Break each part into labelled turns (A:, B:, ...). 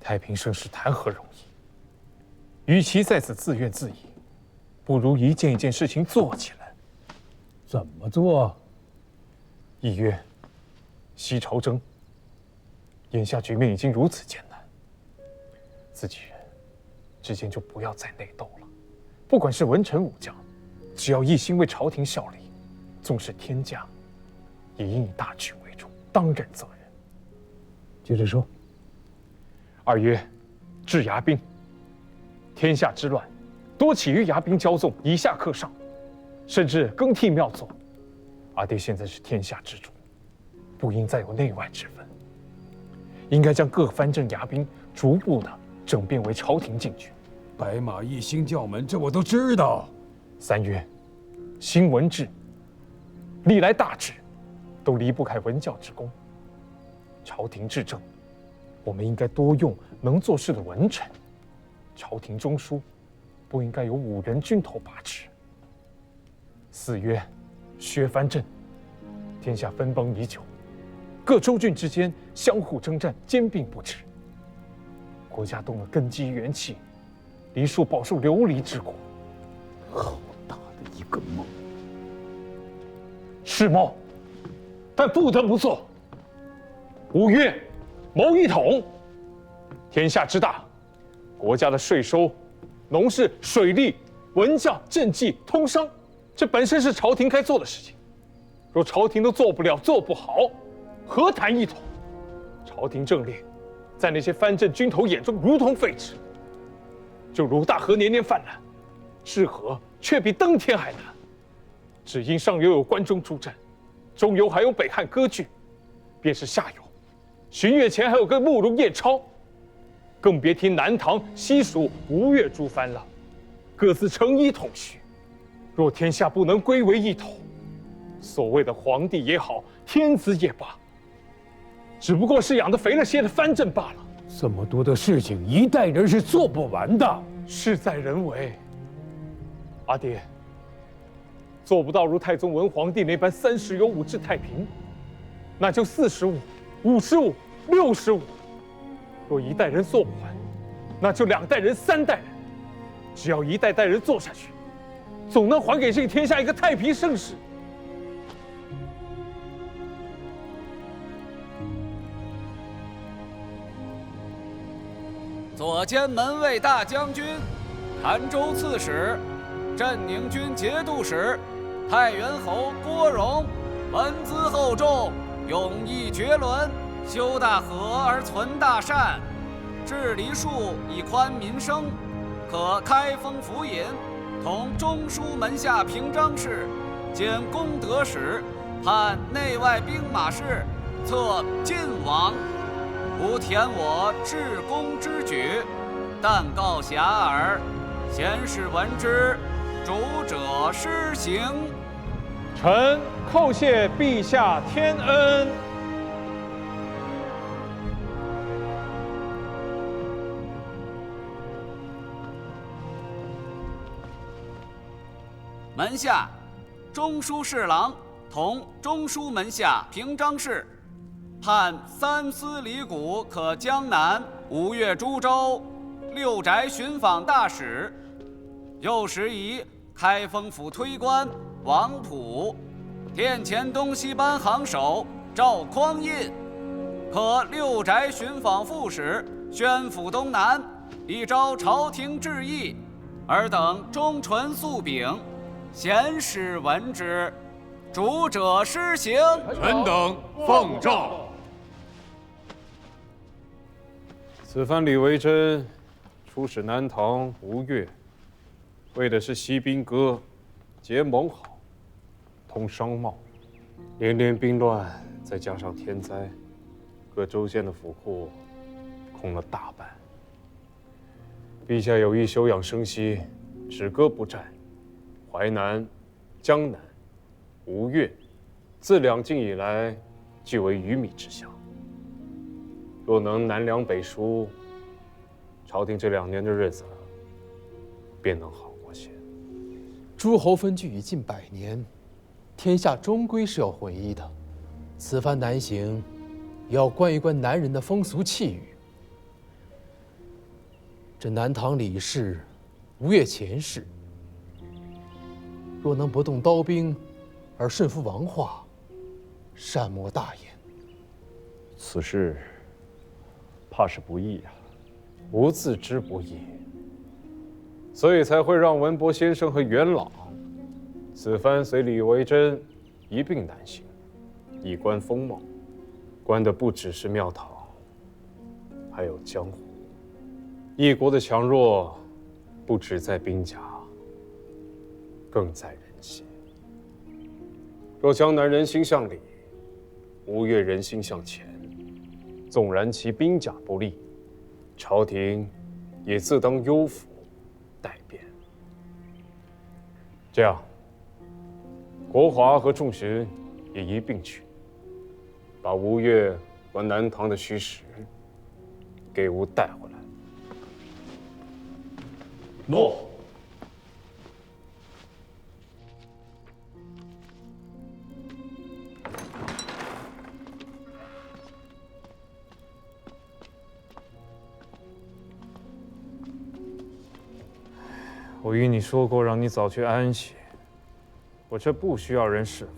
A: 太平盛世谈何容易？与其在此自怨自艾，不如一件一件事情做起来。
B: 怎么做？
A: 一曰西朝征。眼下局面已经如此艰难，自己人之间就不要再内斗了。不管是文臣武将，只要一心为朝廷效力，纵使天价，也应以大局为重，当任责任。
B: 接着说。
A: 二曰治牙兵。天下之乱，多起于牙兵骄纵，以下克上，甚至更替妙作。阿爹现在是天下之主，不应再有内外之分，应该将各藩镇牙兵逐步的整编为朝廷禁军。
B: 白马一星教门，这我都知道。
A: 三曰兴文治。历来大治都离不开文教之功，朝廷治政，我们应该多用能做事的文臣。朝廷中枢不应该由5人军头把持。四曰削藩镇。天下分崩已久，各州郡之间相互征战，兼并不止，国家动了根基元气，黎庶饱受流离之苦。
B: 好大的一个梦！
A: 是梦，但不得不做。五曰谋一统。天下之大，国家的税收、农事、水利、文教、政绩、通商，这本身是朝廷该做的事情。若朝廷都做不了、做不好，何谈一统？朝廷政令，在那些藩镇军头眼中如同废纸。就如大河年年泛滥，治河却比登天还难。只因上游有关中诸镇，中游还有北汉割据，便是下游，荀彧前还有个慕容彦超，更别提南唐、西蜀、吴越诸藩了，各自成一统序。若天下不能归为一统，所谓的皇帝也好，天子也罢，只不过是养得肥了些的藩镇罢了。
B: 这么多的事情，一代人是做不完的。
A: 事在人为。阿爹，做不到如太宗文皇帝那般30有5治太平，那就45、55、65。若一代人做不完，那就2代人、3代人。只要一代代人做下去，总能还给这个天下一个太平盛世。
C: 左监门卫大将军、潭州刺史、镇宁军节度使太原侯郭荣，文资厚重，勇毅绝伦，修大河而存大善，治黎庶以宽民生，可开封府尹，同中书门下平章事，兼功德使，判内外兵马事，策晋王。吾填我至公之举，但告遐迩，贤士闻之，主者施行。
A: 臣叩谢陛下天恩。
C: 门下中书侍郎同中书门下平章事，判3司礼谷可江南、吴越诸州6宅巡访大使，右拾遗开封府推官王溥，殿前东西班行首赵匡胤，可6宅巡访副使，宣抚东南，以招朝廷致意，尔等忠纯素秉，贤士闻之，主者施行。
D: 臣等奉诏。
E: 此番李维真出使南唐、吴越，为的是息兵戈，结盟好，通商贸。连连兵乱，再加上天灾，各州县的府库空了大半。陛下有意休养生息，止戈不战，淮南、江南、吴越，自两晋以来，俱为鱼米之乡。若能南粮北输，朝廷这2年的日子便能好过些。
F: 诸侯分据已近100年，天下终归是要混一的。此番南行，也要观一观南人的风俗气语。这南唐李氏吴越前世，若能不动刀兵，而顺服王化，善莫大焉。
E: 此事怕是不易呀，吾自知不易，所以才会让文博先生和元老此番随李维真一并南行，以观风貌。观的不只是庙堂，还有江湖。一国的强弱，不只在兵甲，更在人心。若江南人心向里，吴越人心向前，纵然其兵甲不利，朝廷也自当优抚待变。这样，国华和仲荀也一并去，把吴越和南唐的虚实给吾带回来。
A: 诺。
E: 我与你说过，让你早去安息。我这不需要人侍奉。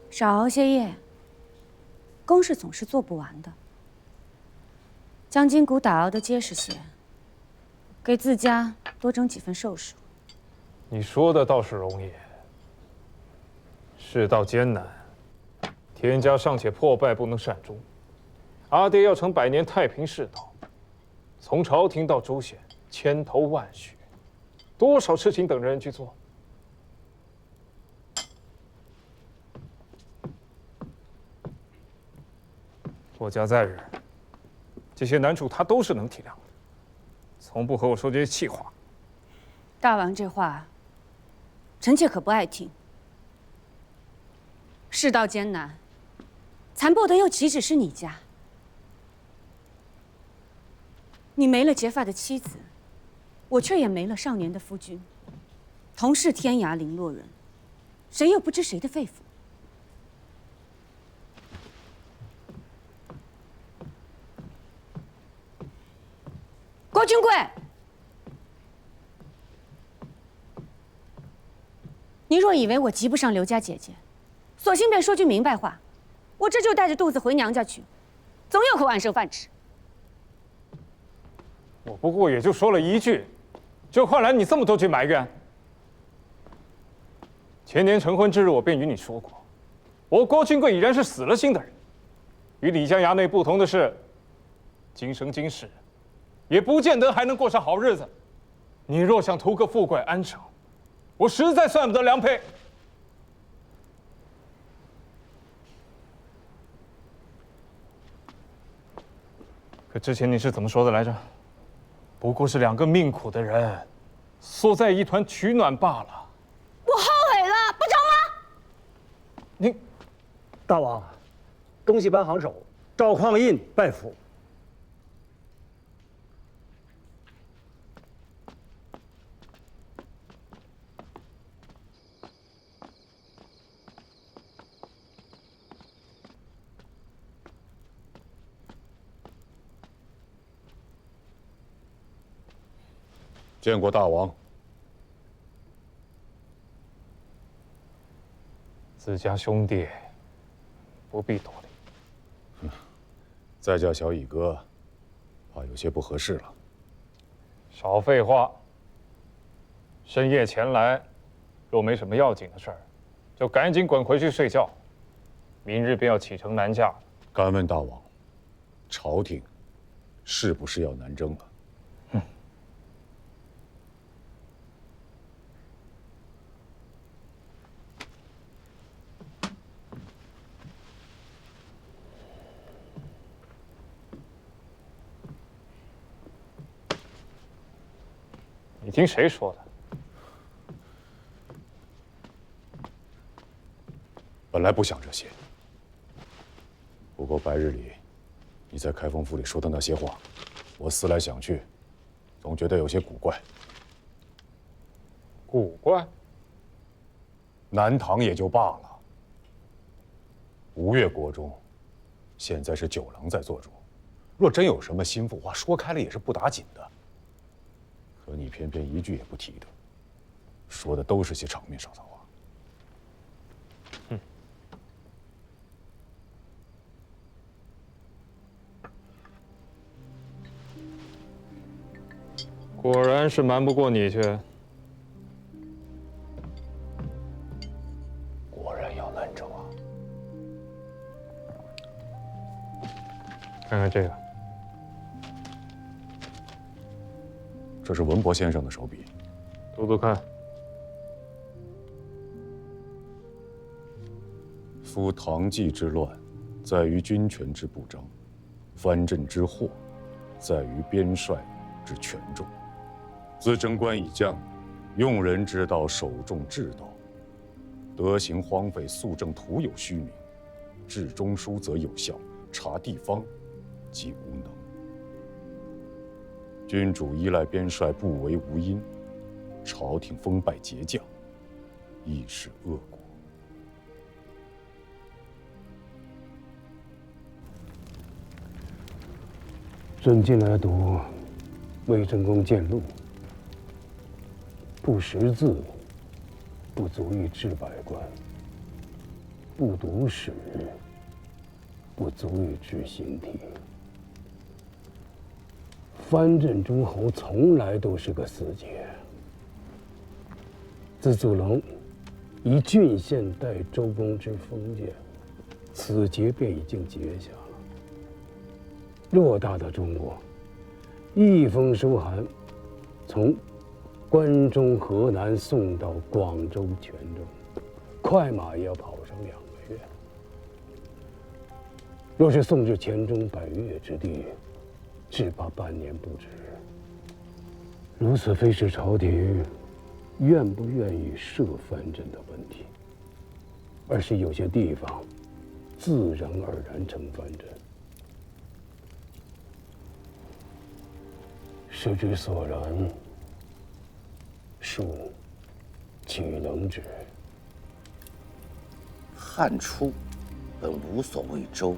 G: 少熬些夜，公事总是做不完的。将筋骨打熬得结实些，给自家多争几分寿数。
E: 你说的倒是容易，世道艰难，天家尚且破败不能善终，阿爹要成百年太平世道，从朝廷到州县，千头万绪，多少事情等着人去做。国家在人，这些难处他都是能体谅的，从不和我说这些气话。
G: 大王这话，臣妾可不爱听。世道艰难，残破的又岂止是你家？你没了结发的妻子，我却也没了少年的夫君，同是天涯零落人，谁又不知谁的肺腑？郭君贵，你若以为我及不上刘家姐姐，索性便说句明白话，我这就带着肚子回娘家去，总有口安生饭吃。
E: 我不过也就说了一句，就换来你这么多句埋怨。前年成婚之日，我便与你说过，我郭君贵已然是死了心的人。与李家衙内不同的是，今生今世，也不见得还能过上好日子。你若想图个富贵安生，我实在算不得良配。可之前你是怎么说的来着？不过是两个命苦的人，缩在一团取暖罢了。
G: 我后悔了，不成吗？
E: 你，
B: 大王，东西班行首赵匡胤拜府。
D: 见过大王。
E: 自家兄弟，不必多礼。
D: 在家小乙哥，怕有些不合适了。
E: 少废话。深夜前来，若没什么要紧的事儿，就赶紧滚回去睡觉。明日便要启程南下。
D: 敢问大王，朝廷是不是要南征了？
E: 你听谁说的？
D: 本来不想这些，不过白日里你在开封府里说的那些话，我思来想去，总觉得有些古怪。
E: 古怪？
D: 南唐也就罢了，吴越国中，现在是九郎在做主，若真有什么心腹话，说开了也是不打紧的。可你偏偏一句也不提的，说的都是些场面上的话。
E: 果然是瞒不过你去。
D: 果然要拦着我。
E: 看看这个，
D: 这是文博先生的手笔。
E: 读读看。
D: 夫唐季之乱，在于军权之不彰；藩镇之祸，在于边帅之权重。自贞观以降，用人之道，守重治道。德行荒废，肃正徒有虚名；治中枢则有效，察地方即无能。君主依赖边帅，不为无因；朝廷封拜节将，亦是恶果。
B: 朕近来读魏真公谏录，不识字，不足以治百官；不读史，不足以治形体。藩镇诸侯从来都是个死结。自祖龙以郡县代周公之封建，此结便已经结下了。偌大的中国，一封书函从关中、河南送到广州、泉州，快马也要跑上2个月。若是送至黔中百越之地，只怕半年不止。如此非是朝廷愿不愿意设藩镇的问题，而是有些地方自然而然成藩镇。时之所然，庶岂能止？
H: 汉初本无所谓州，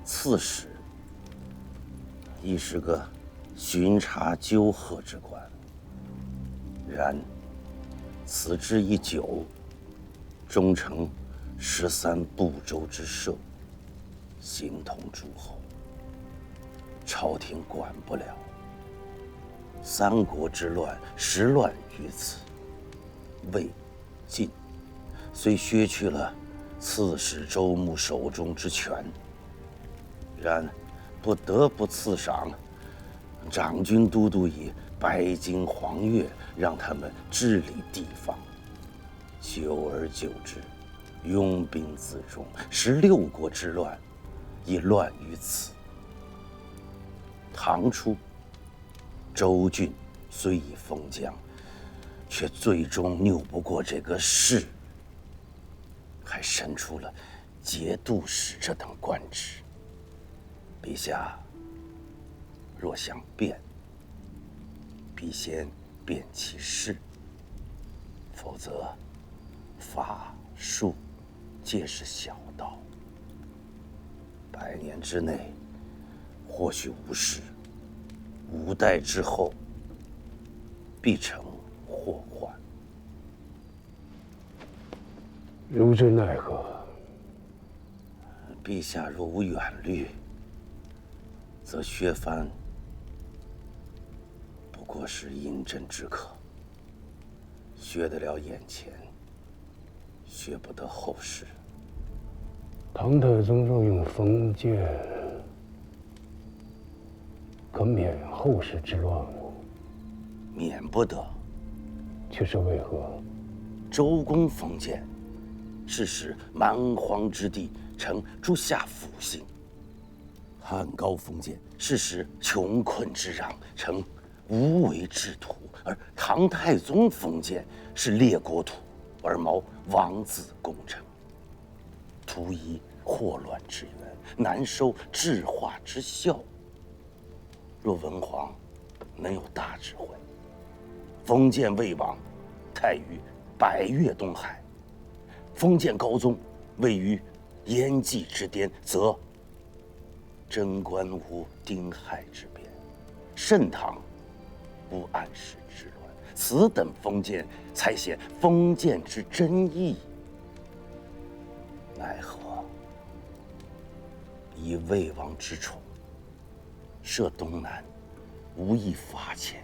H: 刺史亦是个巡查纠贺之官。然此之已久，终成13部州之社，形同诸侯，朝廷管不了。三国之乱实乱于此。魏、晋虽削去了刺史州牧手中之权，然不得不赐赏长军都督以白金黄钺，让他们治理地方。久而久之，拥兵自重，16国之乱亦乱于此。唐初，州郡虽已封疆，却最终拗不过这个士，还伸出了节度使这等官职。陛下若想变，必先变其事，否则法术皆是小道。100年之内，或许无事，5代之后，必成祸患。
B: 如之奈何？
H: 陛下若无远虑，则削藩不过是饮鸩止渴，削得了眼前，削不得后世。
B: 唐太宗若用封建，可免后世之乱乎？
H: 免不得。
B: 却是为何？
H: 周公封建，是使蛮荒之地成诸夏府姓；汉高封建，是使穷困之壤成无为之土；而唐太宗封建，是列国土，而谋王子功成，图以祸乱之源，难收治化之效。若文皇能有大智慧，封建魏王太于百越东海，封建高宗位于燕蓟之巅，则贞观无丁亥之变，盛唐无安史之乱。此等封建，才显封建之真意。奈何以魏王之宠，涉东南，无一罚遣，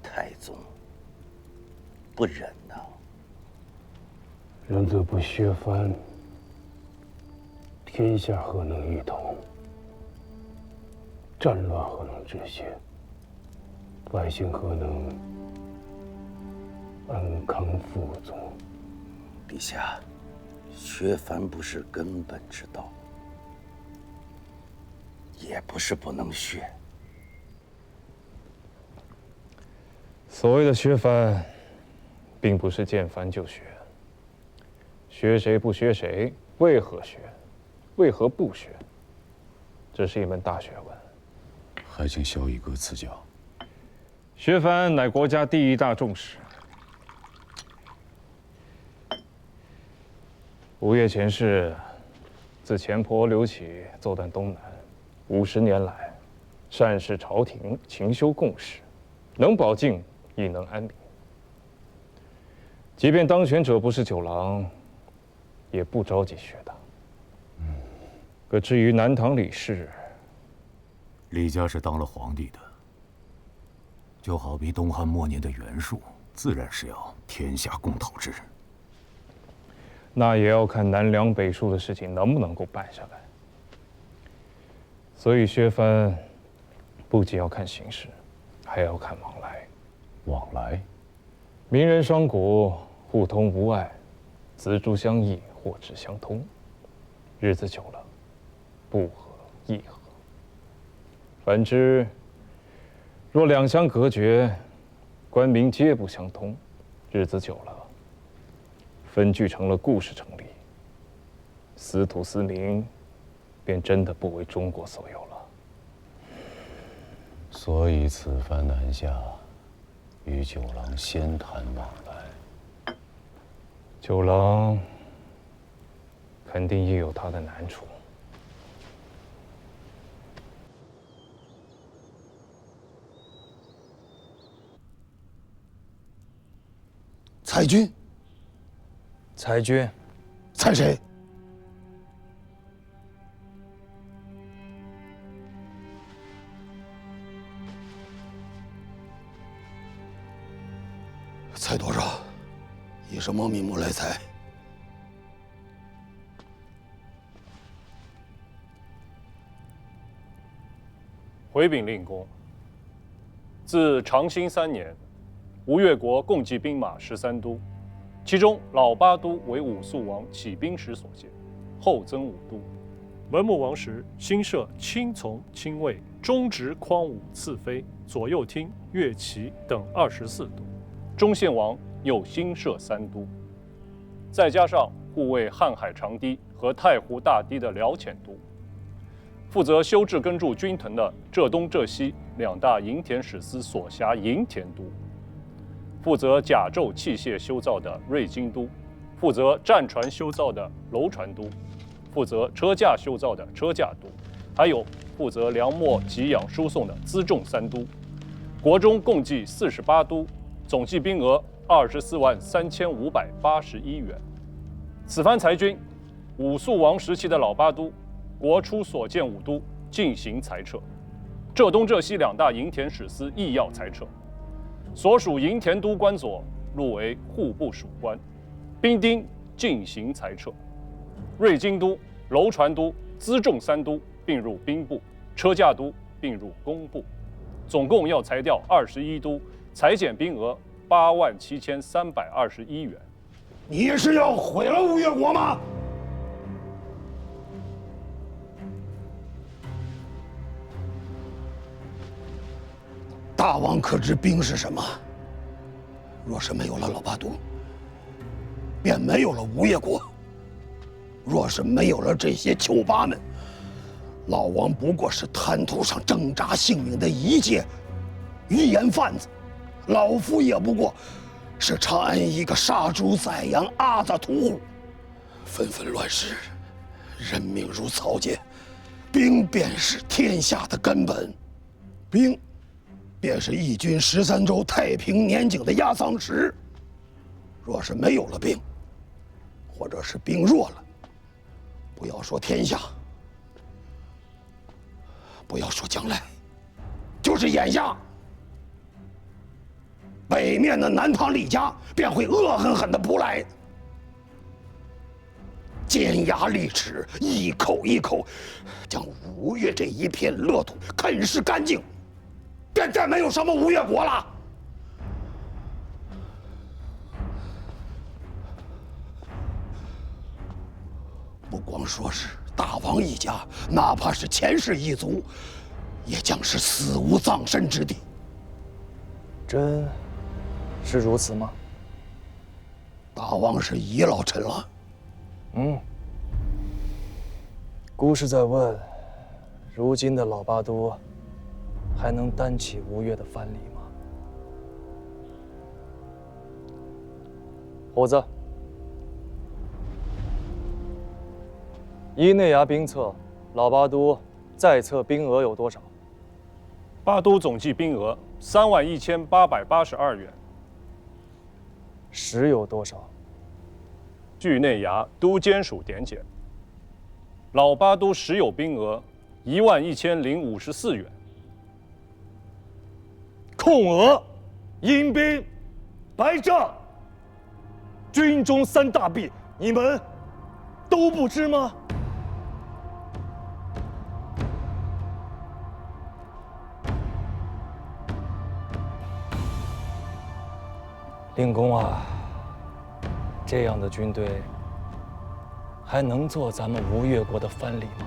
H: 太宗不忍呐。
B: 人则不削藩，天下何能一统？战乱何能止歇？百姓何能安康富足？
H: 陛下，削藩不是根本之道，也不是不能削。
E: 所谓的削藩，并不是见藩就削。削谁不削谁？为何削？为何不削？这是一门大学问。
D: 还请萧夷哥赐教。
E: 削藩乃国家第一大重视。吴越前世自前婆刘启奏断东南50年来，善事朝廷，勤修贡事，能保境亦能安民。即便当权者不是九郎，也不着急削党。可至于南唐李氏，
D: 李家是当了皇帝的，就好比东汉末年的袁术，自然是要天下共讨之。
E: 那也要看南梁北树的事情能不能够办下来。所以削藩不仅要看形势，还要看往来。
D: 往来，
E: 民人双国互通无碍，锱铢相益，货殖相通。日子久了，不和议和。反之，若两相隔绝，官民皆不相通，日子久了，分据成了故事成立，私土私民，便真的不为中国所有了。
D: 所以此番南下，与九郎先谈往来。
E: 九郎肯定也有他的难处。
I: 裁军？
F: 裁军？
I: 裁谁？裁多少？以什么名目来裁？
J: 回禀令公，自长兴3年，吴越国共计兵马13都，其中老八都为武肃王起兵时所建，后增5都。文穆王时新设亲从、亲卫、中直匡武次妃、左右厅、乐骑等24都。中宪王又新设3都，再加上护卫瀚海长堤和太湖大堤的辽浅都，负责修治耕筑军屯的浙东浙西2大营田使司所辖营田都，负责甲胄器械修造的瑞金都，负责战船修造的楼船都，负责车架修造的车架都，还有负责粮秣给养输送的辎重3都。国中共计48都，总计兵额243581元。此番裁军，武肃王时期的老八都、国初所建5都进行裁撤，浙东浙西2大营田使司亦要裁撤。所属营田都官佐入为户部属官，兵丁进行裁撤。瑞金都、楼船都、辎重3都并入兵部，车架都并入工部，总共要裁掉21都，裁减兵额87321元。
I: 你是要毁了吴越国吗？大王可知兵是什么？若是没有了老八都，便没有了吴越国；若是没有了这些囚八们，老王不过是滩涂上挣扎性命的一介鱼盐贩子，老夫也不过是长安一个杀猪宰羊阿杂屠户，纷纷乱世，人命如草芥，兵便是天下的根本，兵便是一军13州太平年景的压舱石。若是没有了兵，或者是兵弱了，不要说天下，不要说将来，就是眼下，北面的南唐李家便会恶狠狠地扑来，尖牙利齿，一口一口将吴越这一片乐土啃食干净，便再没有什么吴越国了。不光说是大王一家，哪怕是前世一族，也将是死无葬身之地。
K: 真是如此吗？
I: 大王是遗老臣了。
K: 孤是在问，如今的老八都还能担起吴越的藩篱吗？虎子，依内衙兵册，老八都在册兵额有多少？
J: 八都总计兵额31882元。
K: 实有多少？
J: 据内衙都监署点检，老八都实有兵额11054元。
L: 空额、阴兵、白账，军中3大弊，你们都不知吗？
K: 令公啊，这样的军队还能做咱们吴越国的藩篱吗？